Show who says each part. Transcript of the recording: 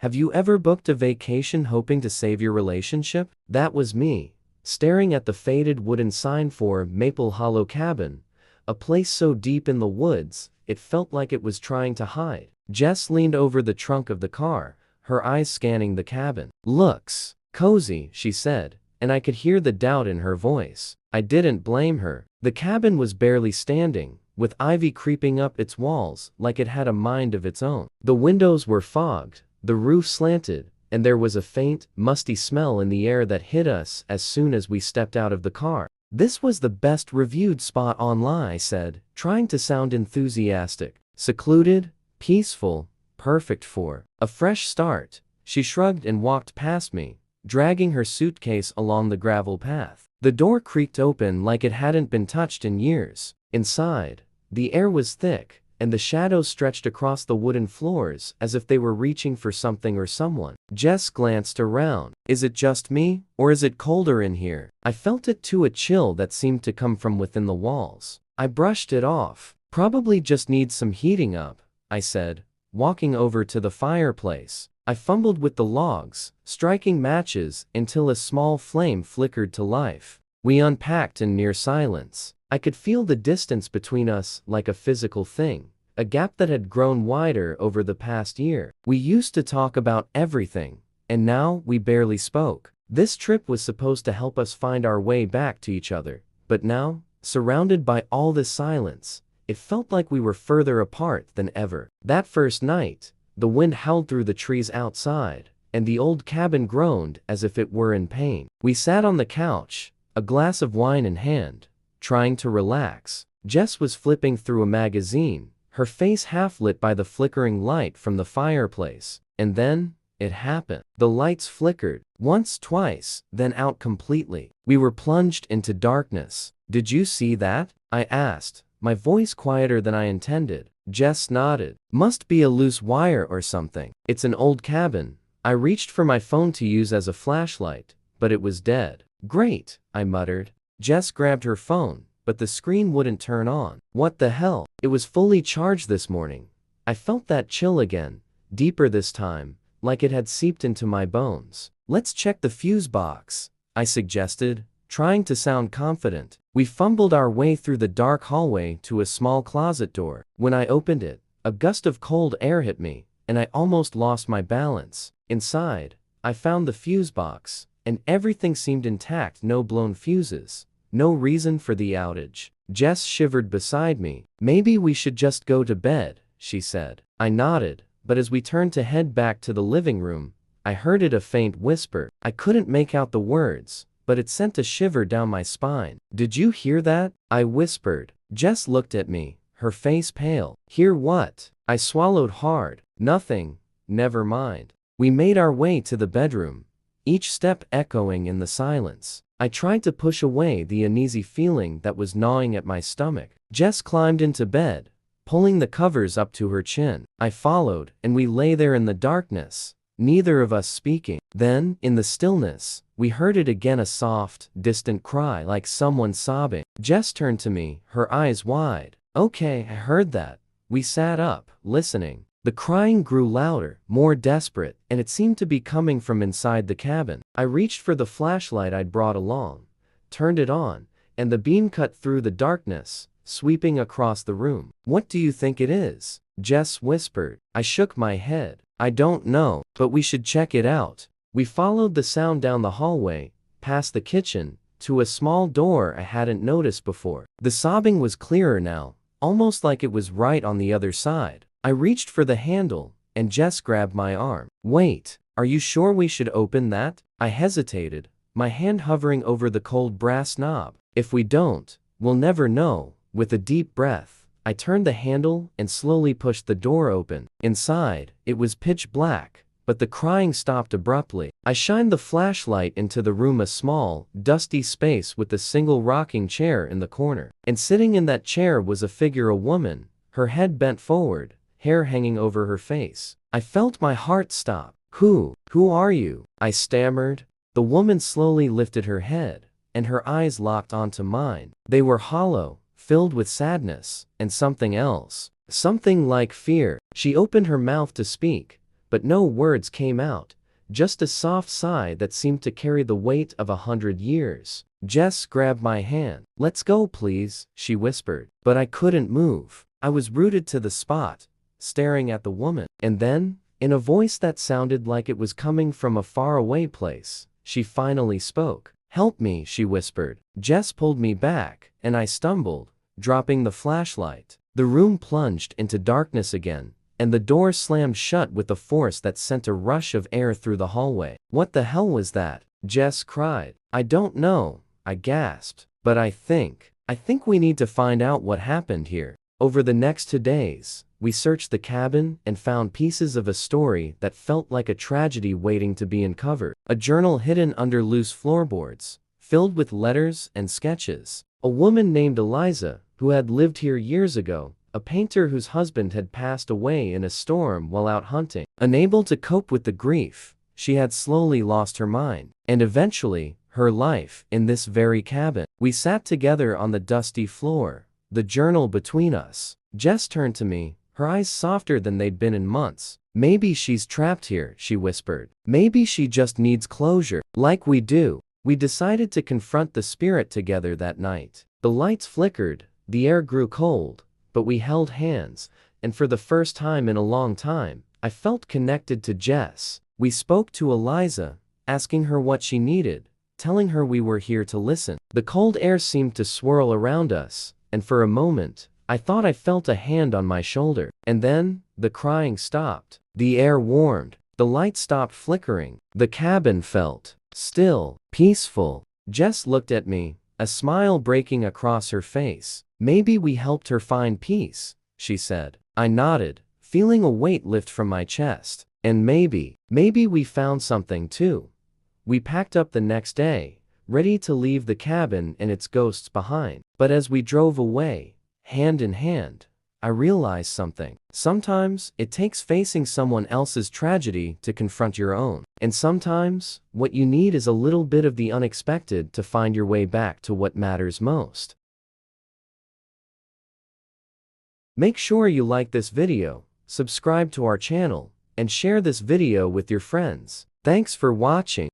Speaker 1: Have you ever booked a vacation hoping to save your relationship? That was me, staring at the faded wooden sign for Maple Hollow Cabin, a place so deep in the woods, it felt like it was trying to hide. Jess leaned over the trunk of the car, her eyes scanning the cabin. "Looks cozy," she said, and I could hear the doubt in her voice. I didn't blame her. The cabin was barely standing, with ivy creeping up its walls like it had a mind of its own. The windows were fogged, the roof slanted, and there was a faint, musty smell in the air that hit us as soon as we stepped out of the car. "This was the best reviewed spot online," I said, trying to sound enthusiastic. "Secluded, peaceful, perfect for a fresh start." She shrugged and walked past me, dragging her suitcase along the gravel path. The door creaked open like it hadn't been touched in years. Inside, the air was thick, and the shadows stretched across the wooden floors as if they were reaching for something or someone. Jess glanced around. "Is it just me, or is it colder in here?" I felt it too, a chill that seemed to come from within the walls. I brushed it off. "Probably just needs some heating up," I said, walking over to the fireplace. I fumbled with the logs, striking matches until a small flame flickered to life. We unpacked in near silence. I could feel the distance between us like a physical thing, a gap that had grown wider over the past year. We used to talk about everything, and now we barely spoke. This trip was supposed to help us find our way back to each other, but now, surrounded by all this silence, it felt like we were further apart than ever. That first night, the wind howled through the trees outside, and the old cabin groaned as if it were in pain. We sat on the couch, a glass of wine in hand, trying to relax. Jess was flipping through a magazine, her face half lit by the flickering light from the fireplace. And then, it happened. The lights flickered, once, twice, then out completely. We were plunged into darkness. "Did you see that?" I asked, my voice quieter than I intended. Jess nodded. "Must be a loose wire or something. It's an old cabin." I reached for my phone to use as a flashlight, but it was dead. "Great," I muttered. Jess grabbed her phone, but the screen wouldn't turn on. "What the hell?" "It was fully charged this morning." I felt that chill again, deeper this time, like it had seeped into my bones. "Let's check the fuse box," I suggested, trying to sound confident. We fumbled our way through the dark hallway to a small closet door. When I opened it, a gust of cold air hit me, and I almost lost my balance. Inside, I found the fuse box, and everything seemed intact. No blown fuses, no reason for the outage. Jess shivered beside me. "Maybe we should just go to bed," she said. I nodded, but as we turned to head back to the living room, I heard it, a faint whisper. I couldn't make out the words, but it sent a shiver down my spine. "Did you hear that?" I whispered. Jess looked at me, her face pale. "Hear what?" I swallowed hard. "Nothing, never mind." We made our way to the bedroom, each step echoing in the silence. I tried to push away the uneasy feeling that was gnawing at my stomach. Jess climbed into bed, pulling the covers up to her chin. I followed, and we lay there in the darkness, neither of us speaking. Then, in the stillness, we heard it again, a soft, distant cry like someone sobbing. Jess turned to me, her eyes wide. "Okay, I heard that." We sat up, listening. The crying grew louder, more desperate, and it seemed to be coming from inside the cabin. I reached for the flashlight I'd brought along, turned it on, and the beam cut through the darkness, sweeping across the room. "What do you think it is?" Jess whispered. I shook my head. "I don't know, but we should check it out." We followed the sound down the hallway, past the kitchen, to a small door I hadn't noticed before. The sobbing was clearer now, almost like it was right on the other side. I reached for the handle, and Jess grabbed my arm. "Wait, are you sure we should open that?" I hesitated, my hand hovering over the cold brass knob. "If we don't, we'll never know." With a deep breath, I turned the handle and slowly pushed the door open. Inside, it was pitch black, but the crying stopped abruptly. I shined the flashlight into the room, a small, dusty space with a single rocking chair in the corner. And sitting in that chair was a figure, a woman, her head bent forward, hair hanging over her face. I felt my heart stop. Who are you?" I stammered. The woman slowly lifted her head, and her eyes locked onto mine. They were hollow, filled with sadness, and something else. Something like fear. She opened her mouth to speak, but no words came out, just a soft sigh that seemed to carry the weight of 100 years. Jess grabbed my hand. "Let's go, please," she whispered. But I couldn't move. I was rooted to the spot, staring at the woman. And then, in a voice that sounded like it was coming from a faraway place, she finally spoke. "Help me," she whispered. Jess pulled me back, and I stumbled, dropping the flashlight. The room plunged into darkness again, and the door slammed shut with a force that sent a rush of air through the hallway. "What the hell was that?" Jess cried. "I don't know," I gasped. "But I think we need to find out what happened here." Over the next 2 days, we searched the cabin and found pieces of a story that felt like a tragedy waiting to be uncovered. A journal hidden under loose floorboards, filled with letters and sketches. A woman named Eliza, who had lived here years ago. A painter whose husband had passed away in a storm while out hunting. Unable to cope with the grief, she had slowly lost her mind, and eventually, her life, in this very cabin. We sat together on the dusty floor, the journal between us. Jess turned to me, her eyes softer than they'd been in months. "Maybe she's trapped here," she whispered. "Maybe she just needs closure, like we do." We decided to confront the spirit together that night. The lights flickered, the air grew cold, but we held hands, and for the first time in a long time, I felt connected to Jess. We spoke to Eliza, asking her what she needed, telling her we were here to listen. The cold air seemed to swirl around us, and for a moment, I thought I felt a hand on my shoulder. And then, the crying stopped. The air warmed. The light stopped flickering. The cabin felt still, peaceful. Jess looked at me, a smile breaking across her face. "Maybe we helped her find peace," she said. I nodded, feeling a weight lift from my chest. "And maybe we found something too." We packed up the next day, ready to leave the cabin and its ghosts behind. But as we drove away, hand in hand, I realized something. Sometimes, it takes facing someone else's tragedy to confront your own. And sometimes, what you need is a little bit of the unexpected to find your way back to what matters most. Make sure you like this video, subscribe to our channel, and share this video with your friends. Thanks for watching.